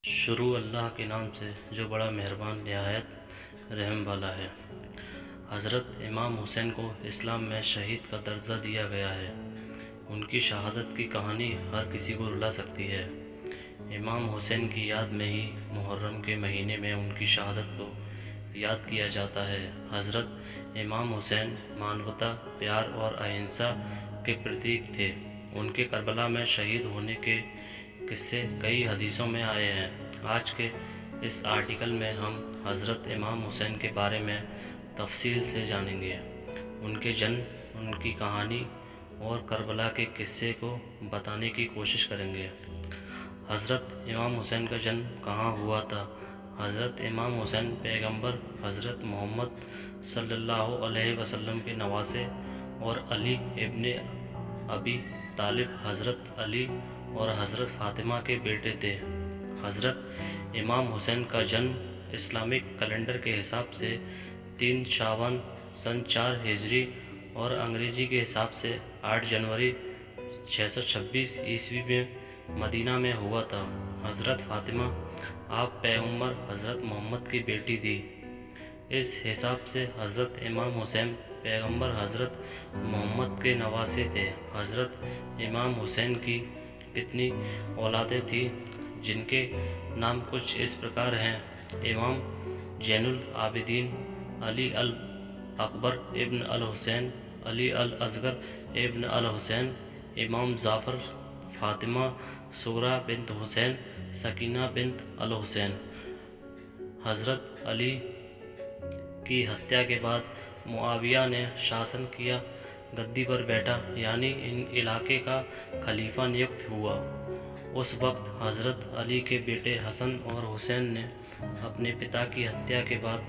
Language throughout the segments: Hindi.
शुरू अल्लाह के नाम से जो बड़ा मेहरबान निहायत रहम वाला है। हज़रत इमाम हुसैन को इस्लाम में शहीद का दर्जा दिया गया है। उनकी शहादत की कहानी हर किसी को रुला सकती है। इमाम हुसैन की याद में ही मुहर्रम के महीने में उनकी शहादत को याद किया जाता है। हज़रत इमाम हुसैन मानवता, प्यार और अहिंसा के प्रतीक थे। उनके करबला में शहीद होने के किस्से कई हदीसों में आए हैं। आज के इस आर्टिकल में हम हज़रत इमाम हुसैन के बारे में तफसील से जानेंगे। उनके जन्म, उनकी कहानी और करबला के किस्से को बताने की कोशिश करेंगे। हज़रत इमाम हुसैन का जन्म कहाँ हुआ था? हज़रत इमाम हुसैन पैगंबर हज़रत मोहम्मद सल्लल्लाहु अलैहि वसल्लम के नवासे और अली इब्ने अबी तालिब, हज़रत अली और हज़रत फ़ातिमा के बेटे थे। हज़रत इमाम हुसैन का जन्म इस्लामिक कैलेंडर के हिसाब से 3 शाबान सन 4 हिजरी और अंग्रेज़ी के हिसाब से 8 जनवरी 626 ईस्वी में मदीना में हुआ था। हज़रत फ़ातिमा आप पैगंबर हज़रत मोहम्मद की बेटी थी। इस हिसाब से हज़रत इमाम हुसैन पैगंबर हज़रत मोहम्मद के नवासे थे। हज़रत इमाम हुसैन की कितनी औलादें थी, जिनके नाम कुछ इस प्रकार हैं। इमाम जैनुल आबिदीन अली अल अकबर इब्न अल हुसैन, अली अल असगर इब्न अल हुसैन, इमाम जाफ़र, फ़ातिमा सुगरा बिन्त हुसैन, सकीना बिन्त अल हुसैन। हज़रत अली की हत्या के बाद मुआविया ने शासन किया, गद्दी पर बैठा, यानी इन इलाके का खलीफा नियुक्त हुआ। उस वक्त हज़रत अली के बेटे हसन और हुसैन ने अपने पिता की हत्या के बाद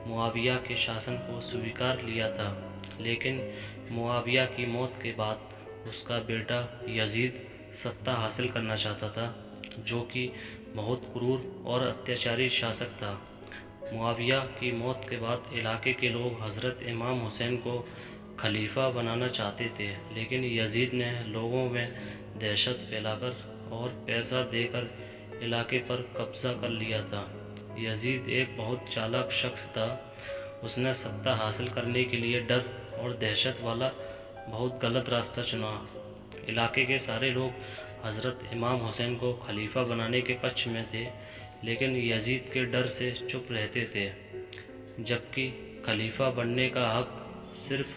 मुआविया के शासन को स्वीकार लिया था। लेकिन मुआविया की मौत के बाद उसका बेटा यजीद सत्ता हासिल करना चाहता था, जो कि बहुत क्रूर और अत्याचारी शासक था। मुआविया की मौत के बाद इलाके के लोग हज़रत इमाम हुसैन को खलीफा बनाना चाहते थे, लेकिन यजीद ने लोगों में दहशत फैलाकर और पैसा देकर इलाके पर कब्ज़ा कर लिया था। यजीद एक बहुत चालाक शख्स था। उसने सत्ता हासिल करने के लिए डर और दहशत वाला बहुत गलत रास्ता चुना। इलाके के सारे लोग हज़रत इमाम हुसैन को खलीफा बनाने के पक्ष में थे, लेकिन यजीद के डर से चुप रहते थे, जबकि खलीफा बनने का हक सिर्फ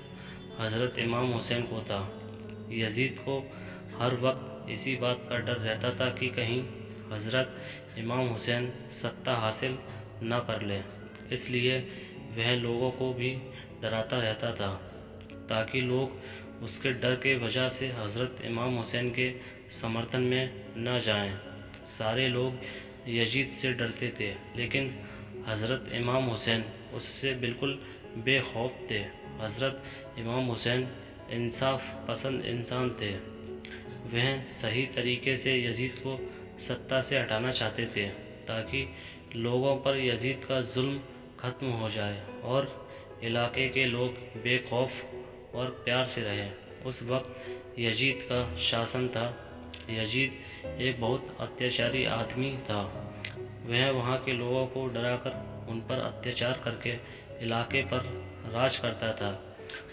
हज़रत इमाम हुसैन को था। यजीद को हर वक्त इसी बात का डर रहता था कि कहीं हज़रत इमाम हुसैन सत्ता हासिल न कर ले, इसलिए वह लोगों को भी डराता रहता था, ताकि लोग उसके डर के वजह से हज़रत इमाम हुसैन के समर्थन में न जाएं। सारे लोग यजीद से डरते थे, लेकिन हज़रत इमाम हुसैन उससे बिल्कुल बेखौफ थे। हज़रत इमाम हुसैन इंसाफ पसंद इंसान थे। वह सही तरीके से यजीद को सत्ता से हटाना चाहते थे, ताकि लोगों पर यजीद का जुल्म ख़त्म हो जाए और इलाके के लोग बेखौफ और प्यार से रहें। उस वक्त यजीद का शासन था। यजीद एक बहुत अत्याचारी आदमी था। वह वहाँ के लोगों को डराकर उन पर अत्याचार करके इलाके पर राज करता था।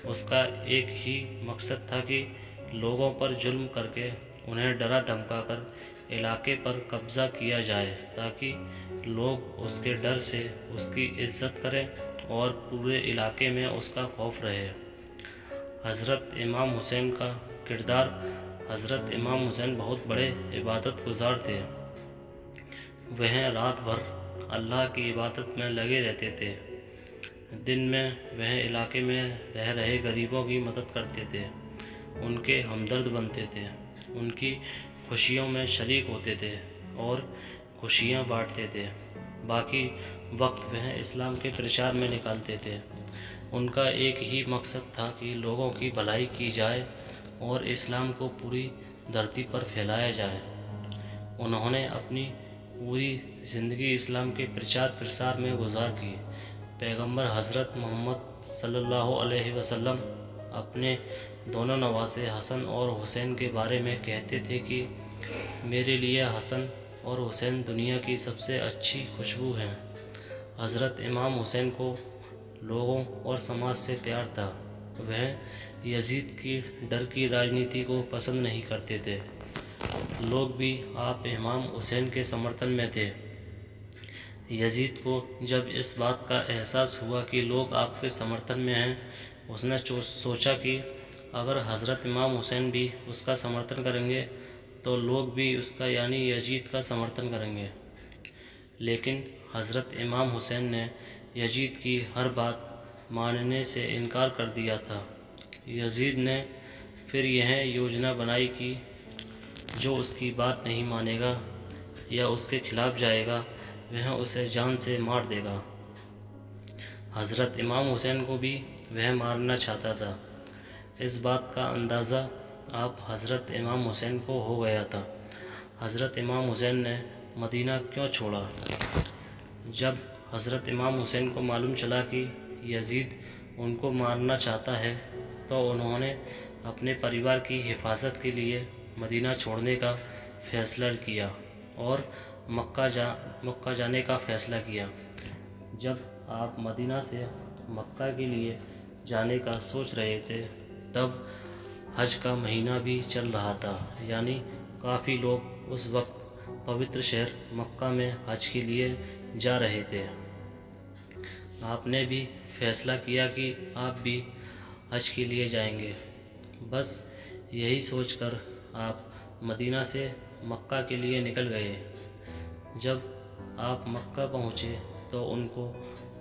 उसका एक ही मकसद था कि लोगों पर जुल्म करके उन्हें डरा धमकाकर इलाके पर कब्ज़ा किया जाए, ताकि लोग उसके डर से उसकी इज्जत करें और पूरे इलाके में उसका खौफ रहे। हज़रत इमाम हुसैन का किरदार। हज़रत इमाम हुसैन बहुत बड़े इबादत गुज़ार थे। वह रात भर अल्लाह की इबादत में लगे रहते थे। दिन में वह इलाके में रह रहे गरीबों की मदद करते थे, उनके हमदर्द बनते थे, उनकी खुशियों में शरीक होते थे और खुशियाँ बांटते थे। बाकी वक्त वह इस्लाम के प्रचार में निकालते थे। उनका एक ही मकसद था कि लोगों की भलाई की जाए और इस्लाम को पूरी धरती पर फैलाया जाए। उन्होंने अपनी पूरी ज़िंदगी इस्लाम के प्रचार प्रसार में गुजार की। पैगंबर हज़रत मोहम्मद सल्लल्लाहु अलैहि वसल्लम अपने दोनों नवासे हसन और हुसैन के बारे में कहते थे कि मेरे लिए हसन और हुसैन दुनिया की सबसे अच्छी खुशबू हैं। हज़रत इमाम हुसैन को लोगों और समाज से प्यार था। वह यजीद की डर की राजनीति को पसंद नहीं करते थे। लोग भी आप इमाम हुसैन के समर्थन में थे। यजीद को जब इस बात का एहसास हुआ कि लोग आपके समर्थन में हैं, उसने सोचा कि अगर हज़रत इमाम हुसैन भी उसका समर्थन करेंगे तो लोग भी उसका यानी यजीद का समर्थन करेंगे। लेकिन हज़रत इमाम हुसैन ने यजीद की हर बात मानने से इनकार कर दिया था। यजीद ने फिर यह योजना बनाई कि जो उसकी बात नहीं मानेगा या उसके खिलाफ जाएगा वह उसे जान से मार देगा। हज़रत इमाम हुसैन को भी वह मारना चाहता था। इस बात का अंदाज़ा आप हज़रत इमाम हुसैन को हो गया था। हज़रत इमाम हुसैन ने मदीना क्यों छोड़ा? जब हज़रत इमाम हुसैन को मालूम चला कि यजीद उनको मारना चाहता है तो उन्होंने अपने परिवार की हिफाजत के लिए मदीना छोड़ने का फ़ैसला किया और मक्का जाने का फ़ैसला किया। जब आप मदीना से मक्का के लिए जाने का सोच रहे थे तब हज का महीना भी चल रहा था, यानी काफ़ी लोग उस वक्त पवित्र शहर मक्का में हज के लिए जा रहे थे। आपने भी फैसला किया कि आप भी हज के लिए जाएंगे। बस यही सोचकर आप मदीना से मक्का के लिए निकल गए। जब आप मक्का पहुँचे तो उनको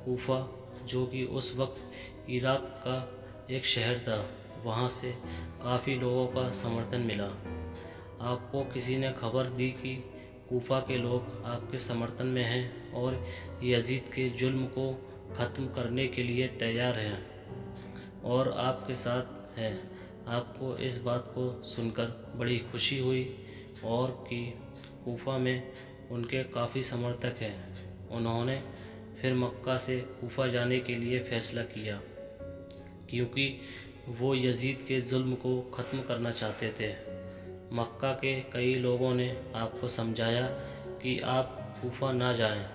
कूफा, जो कि उस वक्त इराक़ का एक शहर था, वहाँ से काफ़ी लोगों का समर्थन मिला। आपको किसी ने खबर दी कि कूफा के लोग आपके समर्थन में हैं और यजीद के जुल्म को ख़त्म करने के लिए तैयार हैं और आपके साथ हैं। आपको इस बात को सुनकर बड़ी खुशी हुई और कि कूफा में उनके काफ़ी समर्थक हैं। उन्होंने फिर मक्का से कूफा जाने के लिए फ़ैसला किया क्योंकि वो यजीद के जुल्म को ख़त्म करना चाहते थे। मक्का के कई लोगों ने आपको समझाया कि आप कूफा ना जाएं,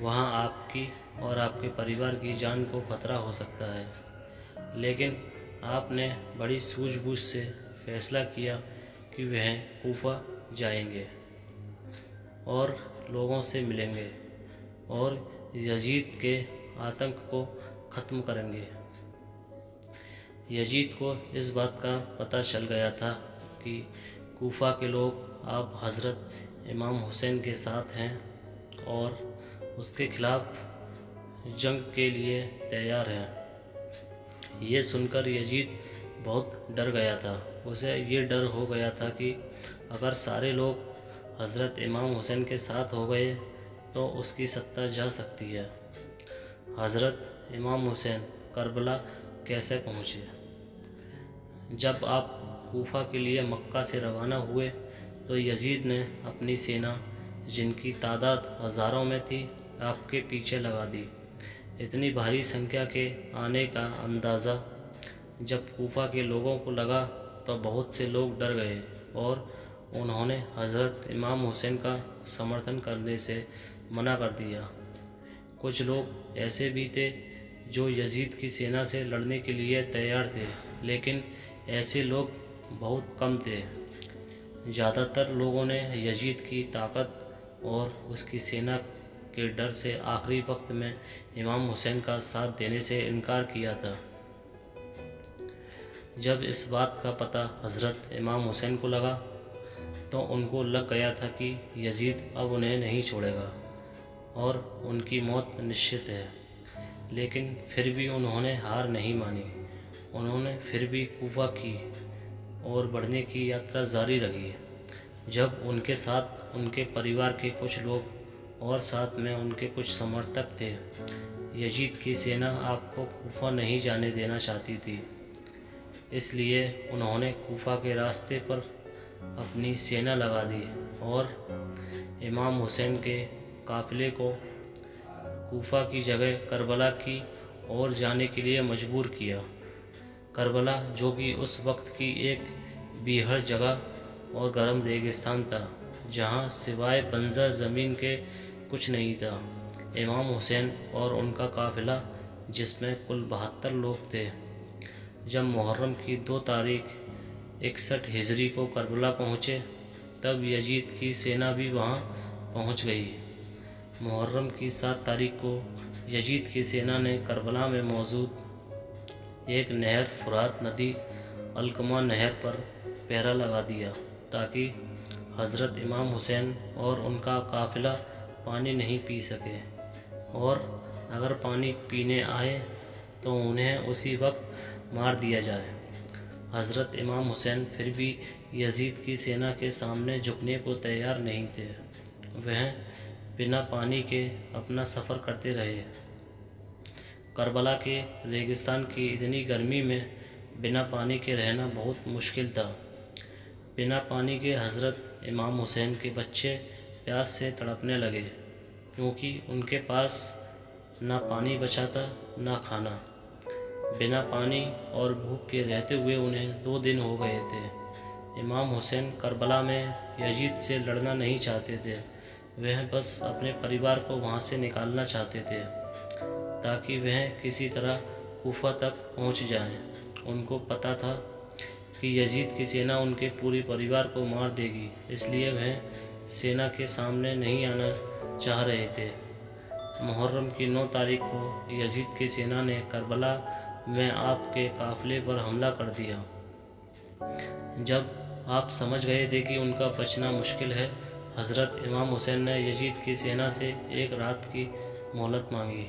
वहाँ आपकी और आपके परिवार की जान को खतरा हो सकता है। लेकिन आपने बड़ी सूझबूझ से फ़ैसला किया कि वह कूफा जाएंगे और लोगों से मिलेंगे और यजीद के आतंक को ख़त्म करेंगे। यजीद को इस बात का पता चल गया था कि कूफा के लोग आप हज़रत इमाम हुसैन के साथ हैं और उसके खिलाफ़ जंग के लिए तैयार हैं। ये सुनकर यजीद बहुत डर गया था। उसे ये डर हो गया था कि अगर सारे लोग हज़रत इमाम हुसैन के साथ हो गए तो उसकी सत्ता जा सकती है। हज़रत इमाम हुसैन करबला कैसे पहुँचे? जब आप कूफा के लिए मक्का से रवाना हुए तो यजीद ने अपनी सेना, जिनकी तादाद हज़ारों में थी, आपके पीछे लगा दी। इतनी भारी संख्या के आने का अंदाज़ा जब कूफा के लोगों को लगा तो बहुत से लोग डर गए और उन्होंने हज़रत इमाम हुसैन का समर्थन करने से मना कर दिया। कुछ लोग ऐसे भी थे जो यजीद की सेना से लड़ने के लिए तैयार थे, लेकिन ऐसे लोग बहुत कम थे। ज़्यादातर लोगों ने यजीद की ताकत और उसकी सेना के डर से आखिरी वक्त में इमाम हुसैन का साथ देने से इनकार किया था। जब इस बात का पता हज़रत इमाम हुसैन को लगा तो उनको लग गया था कि यजीद अब उन्हें नहीं छोड़ेगा और उनकी मौत निश्चित है। लेकिन फिर भी उन्होंने हार नहीं मानी। उन्होंने फिर भी कूफा की और बढ़ने की यात्रा जारी रखी। जब उनके साथ उनके परिवार के कुछ लोग और साथ में उनके कुछ समर्थक थे, यजीद की सेना आपको कूफा नहीं जाने देना चाहती थी। इसलिए उन्होंने कूफा के रास्ते पर अपनी सेना लगा दी और इमाम हुसैन के काफ़िले को कूफा की जगह करबला की ओर जाने के लिए मजबूर किया। करबला, जो कि उस वक्त की एक बीहड़ जगह और गर्म रेगिस्तान था, जहाँ सिवाय बंजर ज़मीन के कुछ नहीं था। इमाम हुसैन और उनका काफ़िला, जिसमें कुल 72 लोग थे, जब मुहर्रम की 2 तारीख 61 हिजरी को करबला पहुँचे, तब यजीद की सेना भी वहाँ पहुँच गई। मुहर्रम की 7 तारीख को यजीद की सेना ने करबला में मौजूद एक नहर, फुरात नदी अलकमा नहर पर पहरा लगा दिया, ताकि हज़रत इमाम हुसैन और उनका काफ़िला पानी नहीं पी सके, और अगर पानी पीने आए तो उन्हें उसी वक्त मार दिया जाए। हज़रत इमाम हुसैन फिर भी यजीद की सेना के सामने झुकने को तैयार नहीं थे। वह बिना पानी के अपना सफ़र करते रहे। करबला के रेगिस्तान की इतनी गर्मी में बिना पानी के रहना बहुत मुश्किल था। बिना पानी के हज़रत इमाम हुसैन के बच्चे प्यास से तड़पने लगे, क्योंकि उनके पास ना पानी बचा था ना खाना। बिना पानी और भूख के रहते हुए उन्हें 2 दिन हो गए थे। इमाम हुसैन करबला में यजीद से लड़ना नहीं चाहते थे। वह बस अपने परिवार को वहाँ से निकालना चाहते थे, ताकि वह किसी तरह कूफा तक पहुँच जाएं। उनको पता था कि यजीद की सेना उनके पूरे परिवार को मार देगी, इसलिए वह सेना के सामने नहीं आना चाह रहे थे। मुहर्रम की 9 तारीख को यजीद की सेना ने करबला में आपके काफ़िले पर हमला कर दिया। जब आप समझ गए थे कि उनका बचना मुश्किल है, हज़रत इमाम हुसैन ने यजीद की सेना से 1 रात की मोहलत मांगी,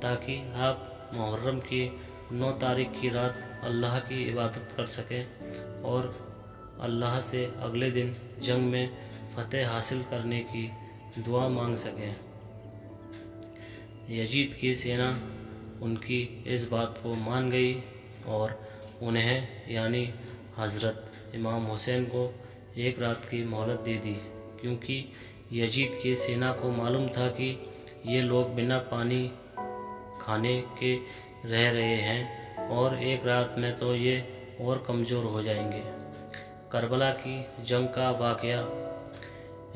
ताकि आप मुहर्रम की 9 तारीख की रात अल्लाह की इबादत कर सकें और अल्लाह से अगले दिन जंग में फ़तेह हासिल करने की दुआ मांग सकें। यजीद की सेना उनकी इस बात को मान गई और उन्हें, यानी हज़रत इमाम हुसैन को, 1 रात की मोहलत दे दी, क्योंकि यजीद की सेना को मालूम था कि ये लोग बिना पानी खाने के रह रहे हैं और 1 रात में तो ये और कमज़ोर हो जाएंगे। करबला की जंग का वाक़या।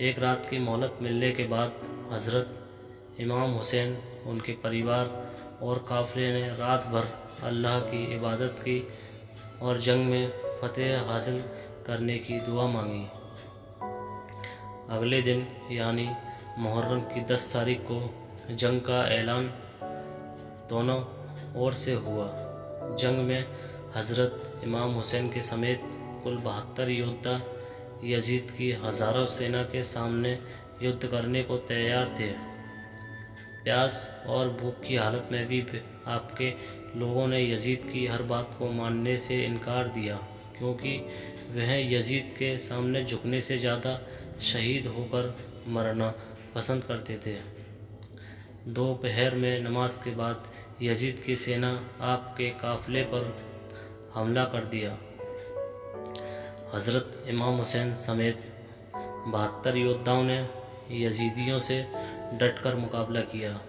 1 रात की मोहलत मिलने के बाद हज़रत इमाम हुसैन, उनके परिवार और काफ़िले ने रात भर अल्लाह की इबादत की और जंग में फ़तेह हासिल करने की दुआ मांगी। अगले दिन यानी मुहर्रम की 10 तारीख को जंग का ऐलान दोनों ओर से हुआ। जंग में हज़रत इमाम हुसैन के समेत कुल 72 योद्धा यजीद की हज़ारों सेना के सामने युद्ध करने को तैयार थे। प्यास और भूख की हालत में भी आपके लोगों ने यजीद की हर बात को मानने से इनकार दिया, क्योंकि वह यजीद के सामने झुकने से ज़्यादा शहीद होकर मरना पसंद करते थे। दोपहर में नमाज के बाद यजीद की सेना आपके काफ़िले पर हमला कर दिया। हज़रत इमाम हुसैन समेत 72 योद्धाओं ने यजीदियों से डटकर मुकाबला किया।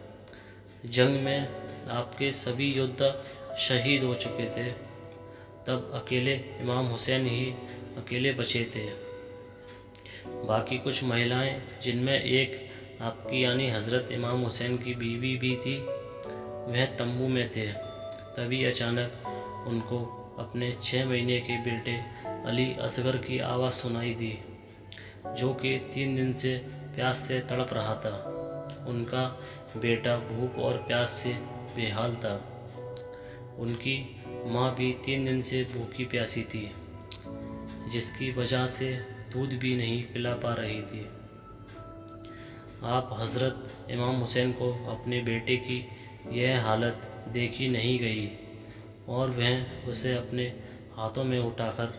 जंग में आपके सभी योद्धा शहीद हो चुके थे। तब अकेले इमाम हुसैन ही अकेले बचे थे। बाकी कुछ महिलाएं, जिनमें एक आपकी यानी हज़रत इमाम हुसैन की बीवी भी थी, वह तंबू में थे। तभी अचानक उनको अपने 6 महीने के बेटे अली असगर की आवाज़ सुनाई दी, जो कि 3 दिन से प्यास से तड़प रहा था। उनका बेटा भूख और प्यास से बेहाल था। उनकी माँ भी 3 दिन से भूखी प्यासी थी, जिसकी वजह से दूध भी नहीं पिला पा रही थी। आप हज़रत इमाम हुसैन को अपने बेटे की यह हालत देखी नहीं गई और वह उसे अपने हाथों में उठाकर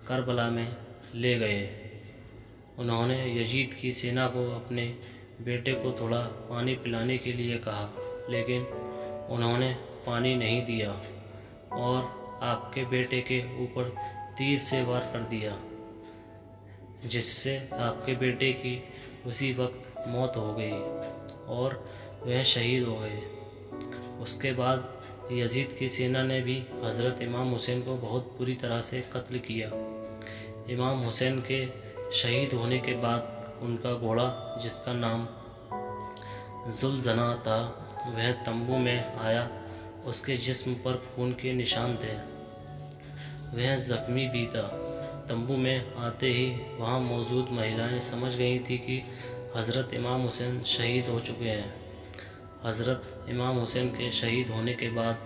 करबला में ले गए। उन्होंने यजीद की सेना को अपने बेटे को थोड़ा पानी पिलाने के लिए कहा, लेकिन उन्होंने पानी नहीं दिया और आपके बेटे के ऊपर तीर से वार कर दिया, जिससे आपके बेटे की उसी वक्त मौत हो गई और वह शहीद हो गए। उसके बाद यजीद की सेना ने भी हज़रत इमाम हुसैन को बहुत बुरी तरह से कत्ल किया। इमाम हुसैन के शहीद होने के बाद उनका घोड़ा, जिसका नाम जुलझना था, वह तंबू में आया। उसके जिस्म पर खून के निशान थे। वह ज़ख्मी भी था। तंबू में आते ही वहाँ मौजूद महिलाएं समझ गई थी कि हज़रत इमाम हुसैन शहीद हो चुके हैं। हज़रत इमाम हुसैन के शहीद होने के बाद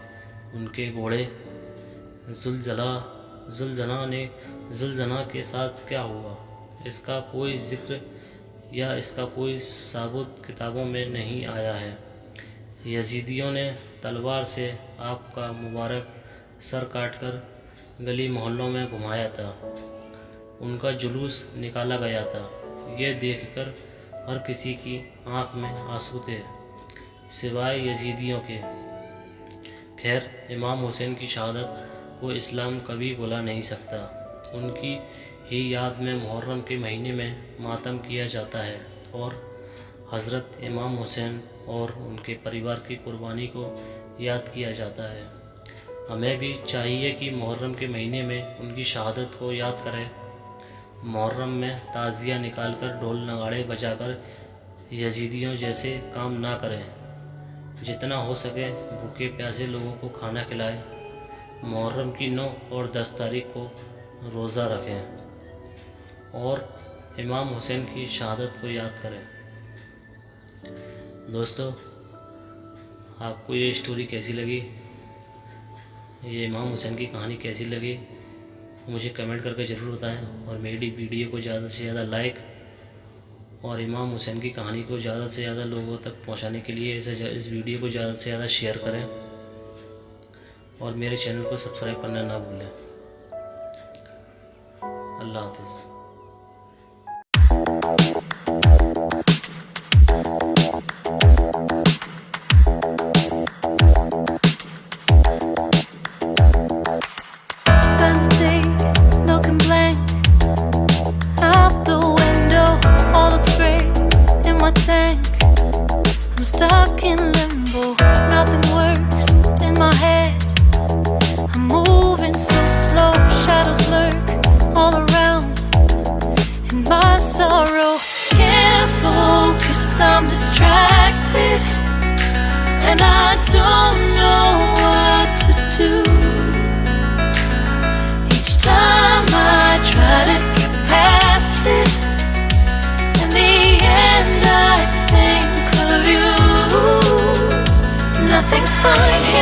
उनके घोड़े जुलझना के साथ क्या हुआ, इसका कोई ज़िक्र या इसका कोई साबुत किताबों में नहीं आया है। यजीदियों ने तलवार से आपका मुबारक सर काटकर गली मोहल्लों में घुमाया था। उनका जुलूस निकाला गया था। ये देखकर हर किसी की आंख में आंसू थे, सिवाय यजीदियों के। खैर, इमाम हुसैन की शहादत को इस्लाम कभी भुला नहीं सकता। उनकी ही याद में मुहर्रम के महीने में मातम किया जाता है और हज़रत इमाम हुसैन और उनके परिवार की कुर्बानी को याद किया जाता है। हमें भी चाहिए कि मुहर्रम के महीने में उनकी शहादत को याद करें। मुहर्रम में ताज़िया निकालकर ढोल नगाड़े बजाकर यजीदियों जैसे काम ना करें। जितना हो सके भूखे प्यासे लोगों को खाना खिलाएं। मुहर्रम की 9 और 10 तारीख को रोज़ा रखें और इमाम हुसैन की शहादत को याद करें। दोस्तों, आपको ये स्टोरी कैसी लगी, ये इमाम हुसैन की कहानी कैसी लगी, मुझे कमेंट करके ज़रूर बताएं। और मेरी वीडियो को ज़्यादा से ज़्यादा लाइक और इमाम हुसैन की कहानी को ज़्यादा से ज़्यादा लोगों तक पहुंचाने के लिए इस वीडियो को ज़्यादा से ज़्यादा शेयर करें और मेरे चैनल को सब्सक्राइब करना ना भूलें। अल्लाह हाफ़िज़। Spend a day looking blank out the window, all looks great in my tank. I'm stuck in limbo, nothing works in my head. I'm moving so slow, shadows lurk all around in my sorrow. Can't focus, I'm distracted, and I don't know what to do. Each time I try to get past it, in the end I think of you. Nothing's fine.